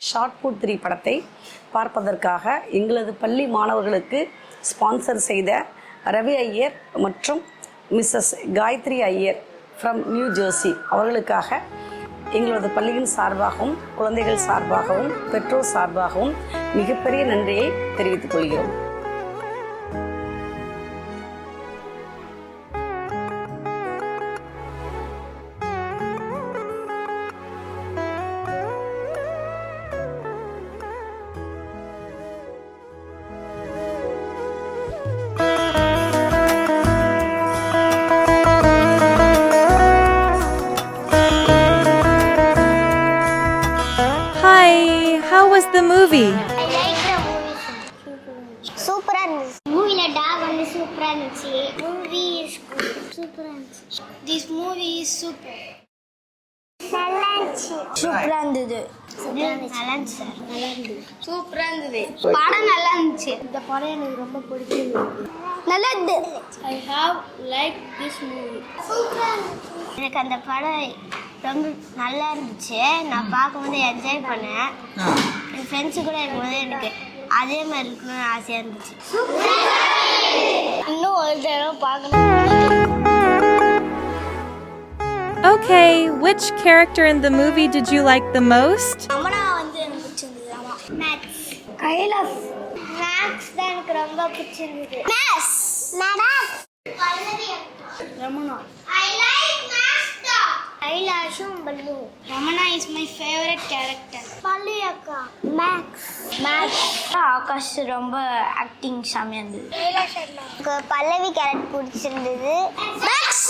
Shot put 3 படத்தை பார்ப்பதற்காக எங்களது பள்ளி மாணவர்களுக்கு ஸ்பான்சர் செய்த ரவி ஐயர் மற்றும் Mrs Gayathri Iyer from New Jersey அவர்களுக்காக எங்களது பள்ளியின் சார்பாகவும் குழந்தைகள் சார்பாகவும் பெற்றோர் சார்பாகவும் மிகப்பெரிய நன்றியை தெரிவித்துக் கொள்கிறோம். How was the movie? I like the movie. Super இருந்துச்சு. மூவில டாக் வந்து சூப்பரா இருந்துச்சு. Movie is good. சூப்பரா இருந்துச்சு. This movie is super. நல்லா இருந்துச்சு. சூப்பரா இருந்தது. நல்லா இருந்துச்சு. நல்லா இருந்துச்சு. சூப்பரா இருந்தது. படம் நல்லா இருந்துச்சு. இந்த படம் எனக்கு ரொம்ப பிடிச்சிருந்தது. நல்லா இருந்தது. I have liked this movie. சூப்பரா இருந்துச்சு. எனக்கு அந்த படம் ரொம்ப நல்லா இருந்துச்சு. நான் பார்க்கும்போது என்ஜாய் பண்ணேன். என் ஃப்ரெண்ட்ஸு கூட இருக்கும்போது எனக்கு அதே மாதிரி இருக்கணும்னு ஆசையாக இருந்துச்சு. இன்னும் ஒரு தடவை பார்க்கணும். Okay, which character in the movie did you like the most? Ramana வந்து எனக்கு பிடிச்சிருந்தது. மேக்ஸ் கைலாஸ் மேக்ஸ் தான் எனக்கு ரொம்ப பிடிச்சிருந்தது. Max Ramana I like Max தா கைலாஷும் Pallu. Ramana is my favourite character. Pallu அக்கா மேக்ஸ் ஆகாஷ் ரொம்ப ஆக்டிங் செமையா இருந்தது. கைலாஷ் எனக்கு பல்லவி கேரக்டர் பிடிச்சிருந்தது. Max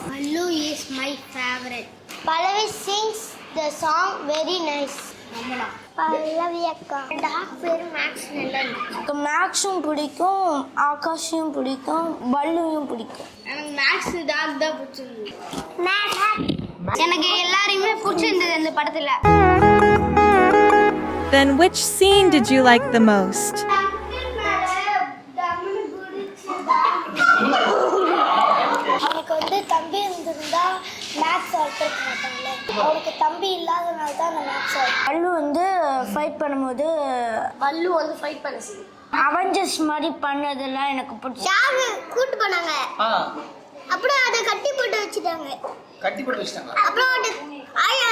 Pallu is my favourite. Pallavi sings the song very nice. Ramana Pallavi அக்கா டாக் பேர் மேக்ஸ். நல்லா இருக்கு. மேக்ஸும் பிடிக்கும், ஆகாஷையும் பிடிக்கும், பல்லுவையும் பிடிக்கும். எனக்கு மேக்ஸ் டாக் தான் பிடிச்சிருந்தது. எனக்கு எல்லாரையுமே பிடிச்சிருந்தது அந்த படத்துல. Then which scene did you like the most? அவனுக்கு வந்து தம்பி இருந்திருந்தா மேக்ஸ் ஆல்டர் மாட்டாங்கல்ல, அவனுக்கு தம்பி இல்லாதனால தான் அந்த மேக்ஸ் பல்லு வந்து ஃபைட் பண்ணும்போது பல்லு வந்து ஃபைட் பண்ணுச்சு. அவெஞ்சர்ஸ் மாதிரி பண்ணதெல்லாம் எனக்கு பிடிச்சி. யாரு கூட்டு போனாங்க, அப்புறம் அதை கட்டி போட்டு வச்சுட்டாங்க. அப்புறம்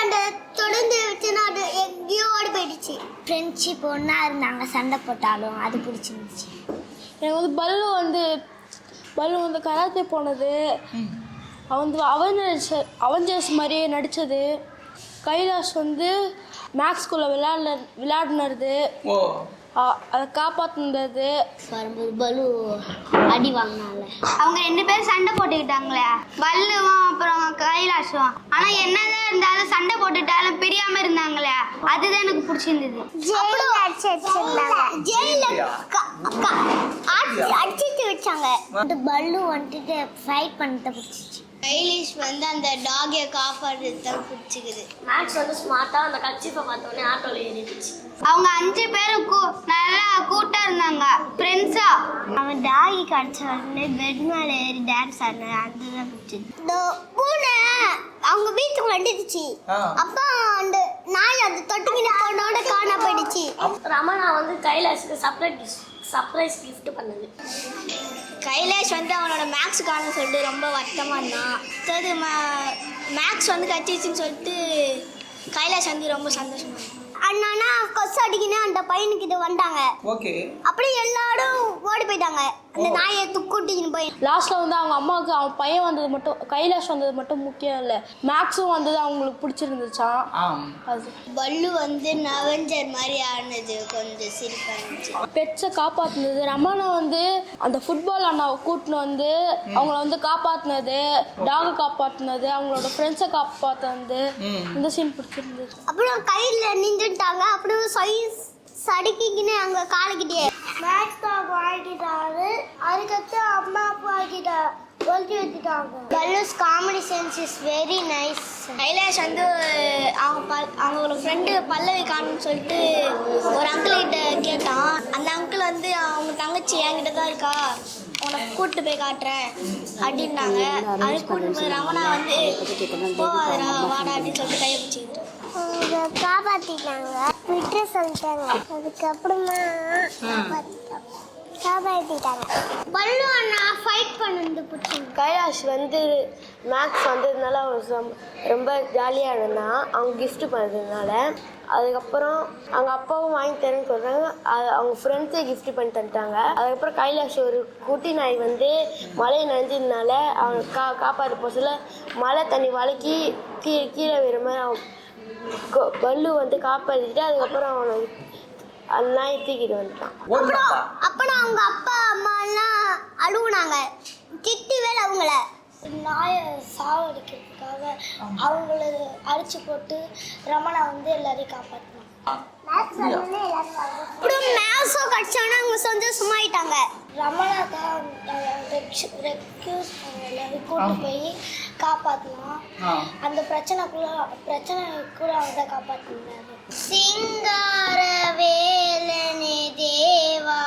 அந்த தொடர்ந்து வச்சுன்னா அது எங்கேயோ ஓடி போயிடுச்சு. ஃப்ரெண்ட்ஷிப் ஒன்றா இருந்தாங்க, சண்டை போட்டாலும் அது பிடிச்சிருந்துச்சு. எனக்கு வந்து பல்லு வந்து கராத்தே போனது, அவன் வந்து அவெஞ்சர்ஸ் மாதிரியே நடித்தது, கைலாஷ் வந்து மேக்ஸ்குள்ளே விளையாடுனது, அதை காப்பாற்றுனது. வரும்போது பலு அடி வாங்கினால அவங்க 2 பேரும் சண்டை போட்டுக்கிட்டாங்களே, பல்லுவும் அப்புறம் கைலாஷும். ஆனா என்னதான் இருந்தாலும் சண்டை போட்டுட்டாலும் பிரியாம இருந்தாங்களே, அதுதான் எனக்கு பிடிச்சிருந்தது. அடிச்சு வச்சாங்க. பல்லு வந்துட்டு ஃபைட் பண்ணிட்டு பிடிச்சிச்சு. கைலிஷ் வந்து அந்த டாகை காப்பாடுறது தான் பிடிச்சிக்குது. மேக்ஸ் வந்து ஸ்மார்ட்டாக அந்த கட்சிப்பை பார்த்தோன்னே ஆட்டோவில் ஏறிடுச்சு. அவங்க 5 பேரும் நல்லா கூட்டா இருந்தாங்க, ஃப்ரெண்ட்ஸா. அவன் டாகி கடிச்ச உடனே பெட் மேல ஏறி டான்ஸ் ஆடின, அதுதான் பிடிச்சது. பூனை அவங்க வீட்டுக்கு வந்துடுச்சு. அப்போ அந்த நாய் அந்த தொட்டுக்கிட்ட போனோட காண போயிடுச்சு. ரமணா வந்து கைலாஷுக்கு சர்ப்ரைஸ் கிஃப்ட் பண்ணது. கைலாஷ் வந்து அவனோட மேக்ஸ் காண சொல்லிட்டு ரொம்ப வருத்தமா இருந்தான். மேக்ஸ் வந்து கட்டிச்சுன்னு சொல்லிட்டு கைலாஷ் வந்து ரொம்ப சந்தோஷமா இருந்தான். அண்ணா கொசு அடிக்கினே அந்த பையனுக்கிட்ட வந்தாங்க. அப்படியே எல்லாரும் ஓடி போயிட்டாங்க, அந்த நாயை கூட்டிக்கின்னு போய். லாஸ்ட்டில் வந்து அவங்க அம்மாவுக்கு அவன் பையன் வந்தது மட்டும், கைலாஷ் வந்தது மட்டும் முக்கியம் இல்லை, மேக்ஸும் வந்தது அவங்களுக்கு பிடிச்சிருந்துச்சான். அது பல்லு வந்து நவஞ்சர் மாதிரி ஆனது கொஞ்சம் சிரிப்பா இருந்துச்சு. பெட்ஸை காப்பாற்றினது, ரமணா வந்து அந்த ஃபுட்பால் அண்ணாவை கூட்டின்னு வந்து அவங்கள வந்து காப்பாற்றினது, டாகை காப்பாற்றினது, அவங்களோட ஃப்ரெண்ட்ஸை காப்பாற்றினது, இந்த சீன் பிடிச்சிருந்தது. அப்புறம் கையில் நின்றுட்டாங்க, அப்புறம் சடுக்கிக்கின்னு அங்கே காலைக்கிட்டே மேக்ஸ் டாக் வாங்கிட்டாரு. அதுக்கடுத்து அம்மா அப்பா கிட்ட ஒழிச்சு வச்சுட்டாங்க. Pallu's comedy sense is very nice. Kailash வந்து அவங்களோட ஃப்ரெண்டு பல்லவி காணும்னு சொல்லிட்டு ஒரு அங்கிள் கிட்ட கேட்டான். அந்த அங்கிள் வந்து அவங்க தங்கச்சி என்கிட்ட தான் இருக்கா, உனக்கு கூப்பிட்டு போய் காட்டுறேன் அப்படின்னாங்க. அது கூப்பிட்டு போய் ரமணா வந்து போவாதரா வாடா அப்படின்னு சொல்லிட்டு கையை பிடிச்சிக்கிட்டு அவங்க காப்பாத்திட்டாங்க, விட்டு சொல்லிட்டாங்க. அதுக்கப்புறமா காப்பாத்திட்டாங்க. பல்லு அண்ணா ஃபைட் பண்ணது பிடிச்சி. கைலாஷ் வந்து மேக்ஸ் வந்ததுனால அவன் ரொம்ப ஜாலியாக இருந்தான், அவங்க கிஃப்ட் பண்ணதுனால. அதுக்கப்புறம் அவங்க அப்பாவும் வாங்கி தரேன்னு சொல்கிறாங்க, அவங்க ஃப்ரெண்ட்ஸே கிஃப்ட் பண்ணி தந்துட்டாங்க. அதுக்கப்புறம் கைலாஷ் ஒரு குட்டி நாய் வந்து மழை நனைஞ்சதுனால அவங்க காப்பாற்ற போசில் மழை தண்ணி வழுக்கி கீழே விடுற மாதிரி அவன் பல்லு வந்து காப்பாற்றிட்டு அதுக்கப்புறம் அவனை அந்த நாயை தூக்கிட்டு வந்துட்டான். அப்புறம் அவங்க அப்பா அம்மா எல்லாம் அழுவுனாங்க, திட்டி வேலை அவங்கள. நாயை சாவடிக்கிறதுக்காக அவங்கள அடிச்சு போட்டு ரமணா வந்து எல்லாரையும் காப்பாற்றினாங்க. அப்புறம் மேக்ஸும் கடிச்சானா அவங்க சந்தோஷமாயிட்டாங்க. ரமணா தான் ரெக்யூஸ் கூட்டு போய் காப்பாற்றினான். அந்த பிரச்சனை கூட அவங்க தான் காப்பாற்றினாரு. சிங்கார வேலனே தேவா,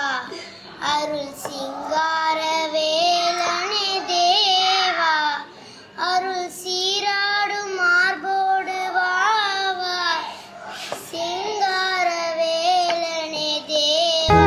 அருள் சிங்கார வேலனே தேவா, அருள் சீராடும் மார்போடு வாவா, சிங்கார வேலனே தேவா.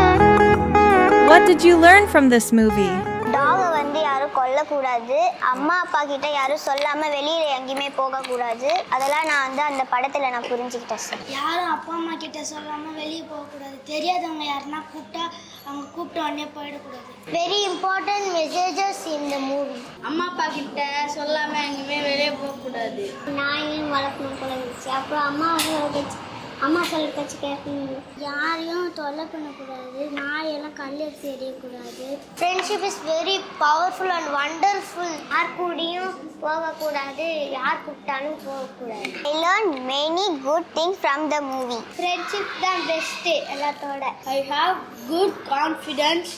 What did you learn from this movie? டாகை வந்து யாரும் கொல்லக்கூடாது, அம்மா அப்பா கிட்ட யாரும் சொல்லாம வெளியில எங்கேயுமே போகக்கூடாது. அதெல்லாம் நான் வந்து அந்த படத்துல நான் புரிஞ்சுக்கிட்டேன் சார். யாரும் அப்பா அம்மா கிட்ட சொல்லாம வெளியே போகக்கூடாது. தெரியாதவங்க யாருன்னா கூப்பிட்டா அவங்க கூப்பிட்ட உடனே போயிடக்கூடாது. Very important messages in the movie. அம்மா அப்பா கிட்ட சொல்லாம எங்கேயுமே வெளியே போகக்கூடாது. நாயும் வளர்க்கணும் போல இருந்துச்சு. அப்புறம் அம்மா சொல்ல பேச்சு கேட்கணும். யாரையும் தொல்லை பண்ணக்கூடாது, நாயெல்லாம் கல் எடுத்து எறியக்கூடாது. Friendship is very powerful and wonderful. யார் கூடயும் போகக்கூடாது, யார் கூப்பிட்டாலும் போகக்கூடாது. I learn many good things from the movie. Friendship தான் பெஸ்ட்டு எல்லாத்தோட. I have good confidence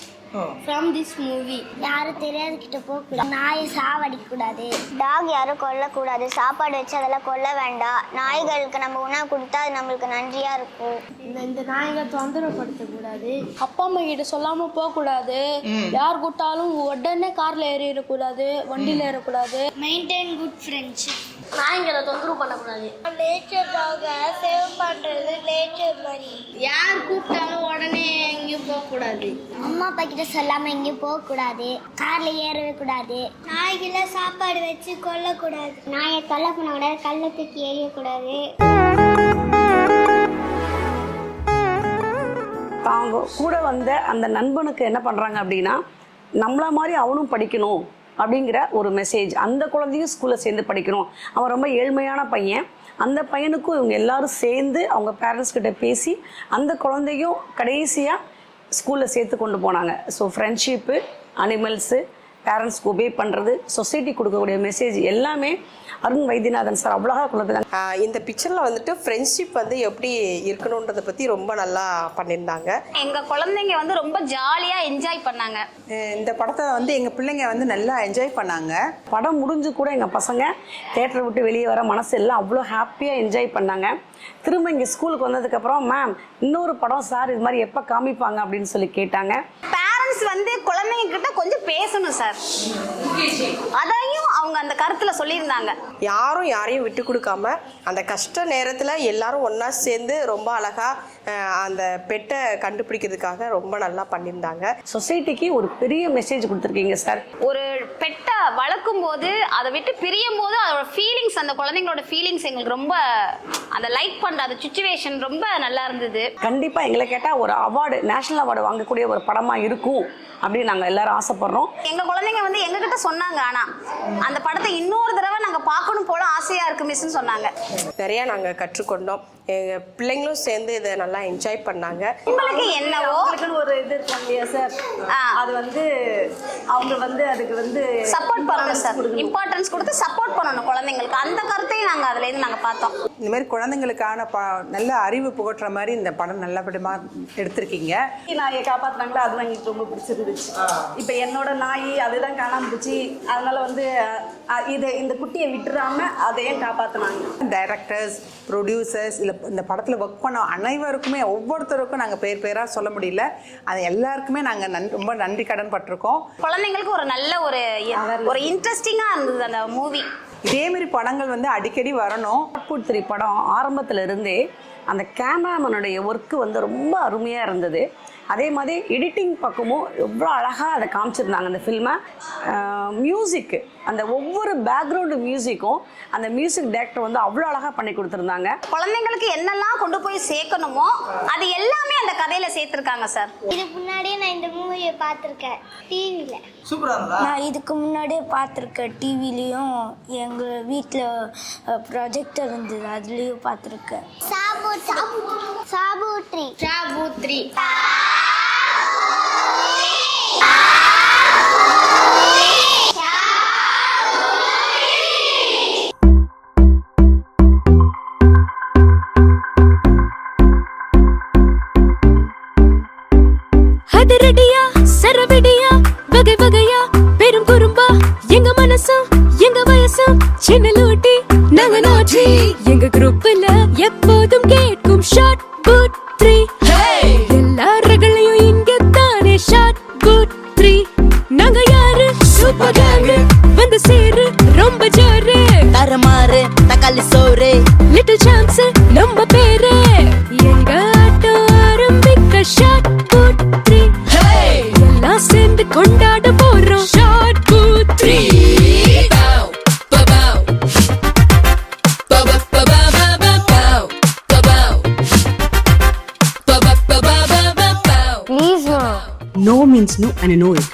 from this movie. யாரும் தெரியாத கிட்ட போகக்கூடாது, நாயை சாவடிக்கக்கூடாது, டாக் யாரும் கொல்லக்கூடாது, சாப்பாடு வச்சு அதெல்லாம் கொல்ல வேண்டாம். நாய்களுக்கு நம்ம உணவு கொடுத்தா அது நம்மளுக்கு நன்றியா இருக்கும். இந்த நாய்கள் தொந்தரவுப்படுத்தக்கூடாது, அப்பா அம்மா கிட்ட சொல்லாம போகக்கூடாது, யார் கூட்டாலும் உடனே கார்ல ஏறிடக்கூடாது, வண்டியில ஏறக்கூடாது. Maintain good friendship. நாய்களை தொந்தரவு பண்ணக்கூடாது. நேச்சர் டாகை சேவ் பண்றது நேச்சர் மாதிரி. யார் கூப்பிட்டாலும் உடனே எங்கேயும் போகக்கூடாது. அம்மா அப்பா கிட்ட சொல்லாம எங்கேயும் போகக்கூடாது, கார்ல ஏறவே கூடாது, நாய்களை சாப்பாடு வச்சு கொல்லக்கூடாது, நாயை கொல்ல பண்ணக்கூடாது, கல்லை தூக்கி எறியக்கூடாது. தாங்க கூட வந்த அந்த நண்பனுக்கு என்ன பண்ணுறாங்க அப்படின்னா, நம்மள மாதிரி அவனும் படிக்கணும் அப்படிங்கிற ஒரு மெசேஜ். அந்த குழந்தையும் ஸ்கூலில் சேர்ந்து படிக்கணும். அவன் ரொம்ப ஏழ்மையான பையன். அந்த பையனுக்கும் இவங்க எல்லாரும் சேர்ந்து அவங்க பேரண்ட்ஸ் கிட்ட பேசி அந்த குழந்தையும் கடைசியாக ஸ்கூலில் சேர்த்து கொண்டு போனாங்க. ஸோ ஃப்ரெண்ட்ஷிப்பு, அனிமல்ஸு, பேரண்ட்ஸ்க்கு ஒபே பண்ணுறது, சொசைட்டி கொடுக்கக்கூடிய மெசேஜ் எல்லாமே அருண் வைத்தியநாதன் சார் அவ்வளோகா கொடுத்துருக்காங்க. இந்த பிக்சரில் வந்துட்டு ஃப்ரெண்ட்ஷிப் வந்து எப்படி இருக்கணுன்றதை பற்றி ரொம்ப நல்லா பண்ணியிருந்தாங்க. எங்கள் குழந்தைங்க வந்து ரொம்ப ஜாலியாக என்ஜாய் பண்ணாங்க. இந்த படத்தை வந்து எங்கள் பிள்ளைங்க வந்து நல்லா என்ஜாய் பண்ணாங்க. படம் முடிஞ்சு கூட எங்கள் பசங்க தேட்டரை விட்டு வெளியே வர மனசு எல்லாம் அவ்வளோ ஹாப்பியாக என்ஜாய் பண்ணாங்க. திரும்ப இங்கே ஸ்கூலுக்கு வந்ததுக்கப்புறம் மேம் இன்னொரு படம் சார் இது மாதிரி எப்போ காமிப்பாங்க அப்படின்னு சொல்லி கேட்டாங்க. பேரண்ட்ஸ் வந்து குழந்தைங்க கிட்ட கொஞ்சம் பேசணும் சார், அதையும் அவங்க அந்த கருத்துல சொல்லியிருந்தாங்க. யாரும் யாரையும் விட்டு கொடுக்காம அந்த கஷ்ட நேரத்தில் எல்லாரும் ஒன்றா சேர்ந்து ரொம்ப அழகாக அந்த பெட்டை கண்டுபிடிக்கிறதுக்காக ரொம்ப நல்லா பண்ணியிருந்தாங்க. சொசைட்டிக்கு ஒரு பெரிய மெசேஜ் கொடுத்துருக்கீங்க சார். ஒரு பெட்டை வளர்க்கும் போது அதை விட்டு பிரியும் போது அதோட ஃபீலிங்ஸ், அந்த குழந்தைங்களோட ஃபீலிங்ஸ் எங்களுக்கு ரொம்ப அந்த லைக் பண்ணுற அந்த சுச்சுவேஷன் ரொம்ப நல்லா இருந்தது. கண்டிப்பாக எங்களை கேட்டால் ஒரு அவார்டு, நேஷனல் அவார்டு வாங்கக்கூடிய ஒரு படமாக இருக்கும் அப்படின்னு நாங்கள் எல்லாரும் ஆசைப்படுறோம். எங்கள் குழந்தைங்க வந்து எங்ககிட்ட சொன்னாங்க, ஆனால் அந்த படத்தை இன்னொரு தடவை நாங்கள் பார்க்கணும் போல ஆசையாக இருக்கு மிஸ்ன்னு சொன்னாங்க. நிறையா நாங்கள் கற்றுக்கொண்டோம். எங்கள் பிள்ளைங்களும் சேர்ந்து இதை நல்லா என்ஜாய் பண்ணாங்க. உங்களுக்கு என்னவோ ஒரு இது இருக்காங்க இல்லையா சார், அது வந்து அவங்க வந்து அதுக்கு வந்து சப்போர்ட் பண்ணணும் சார், இம்பார்ட்டன்ஸ் கொடுத்து சப்போர்ட் பண்ணணும் குழந்தைங்களுக்கு. அந்த கருத்தையும் நாங்கள் அதுலேருந்து நாங்கள் பார்த்தோம். இந்த மாதிரி குழந்தைங்களுக்கான நல்ல அறிவு புகட்டுற மாதிரி இந்த படம் நல்லபடியாக எடுத்திருக்கீங்க. நாயை காப்பாற்றினாங்களா, அது எங்களுக்கு ரொம்ப பிடிச்சிருந்துச்சு. இப்போ என்னோட நாய் அதுதான் காணாம போச்சு, அதனால வந்து இந்த குட்டியை விட்டுறாம அதையும் காப்பாற்றினாங்க. டைரக்டர்ஸ், ப்ரொடியூசர்ஸ், இல்லை இந்த படத்தில் ஒர்க் பண்ண அனைவருக்குமே ஒவ்வொருத்தருக்கும் நாங்கள் பேராக சொல்ல முடியல. அது எல்லாருக்குமே நாங்கள் ரொம்ப நன்றி கடன் பட்டிருக்கோம். குழந்தைங்களுக்கு ஒரு நல்ல ஒரு இன்ட்ரெஸ்டிங்காக இருந்தது அந்த மூவி. இதேமாரி படங்கள் வந்து அடிக்கடி வரணும். ஷார்ட் 3 படம் ஆரம்பத்தில் இருந்தே அந்த கேமராமேனுடைய ஒர்க்கு வந்து ரொம்ப அருமையாக இருந்தது. அதே மாதிரி எடிட்டிங் பக்கமும் எவ்வளோ அழகாக அதை காமிச்சிருந்தாங்க அந்த ஃபில்மை. மியூசிக்கு, அந்த ஒவ்வொரு பேக்ரவுண்டு மியூசிக்கும் அந்த மியூசிக் டைரக்டர் வந்து அவ்வளோ அழகாக பண்ணி கொடுத்துருந்தாங்க. குழந்தைங்களுக்கு என்னெல்லாம் கொண்டு போய் சேர்க்கணுமோ அது எல்லாமே அந்த கதையில சேர்த்துருக்காங்க சார். இதுக்கு முன்னாடியே நான் இந்த மூவியை பார்த்துருக்கேன் டிவியில். நான் இதுக்கு முன்னாடியே பார்த்துருக்கேன் டிவிலையும், எங்கள் வீட்டில் ப்ராஜெக்டர் இருந்தது அதுலேயும் பார்த்துருக்கேன். சாபூத்ரி அதிரடியா சரவெடியா வகை வகையா பெரும் குறும்பா எங்க மனசும் எங்க வயசும் சின்ன லூட்டி நாங்க நாட்டி எங்க குரூப்ல எப்போதும் கேட்கும் ஷார்ட் பூட் 3 எல்லா ரகளையும் இங்க தானே ஷார்ட் பூட் 3 நாங்க யாரு சூப்பர் கேங் வந்து சேரு ரொம்ப ஜோரு தரமாறு தக்காளி சோறு லிட்டில் சாம்ஸ் நம்ம பேரு எங்க ஆட்டம் ஆரம்பிக்க ஷார்ட் பூட் 3 எல்லாம் சேர்ந்து கொண்டாட போறோம் short boot 3. Please No means no and I know it.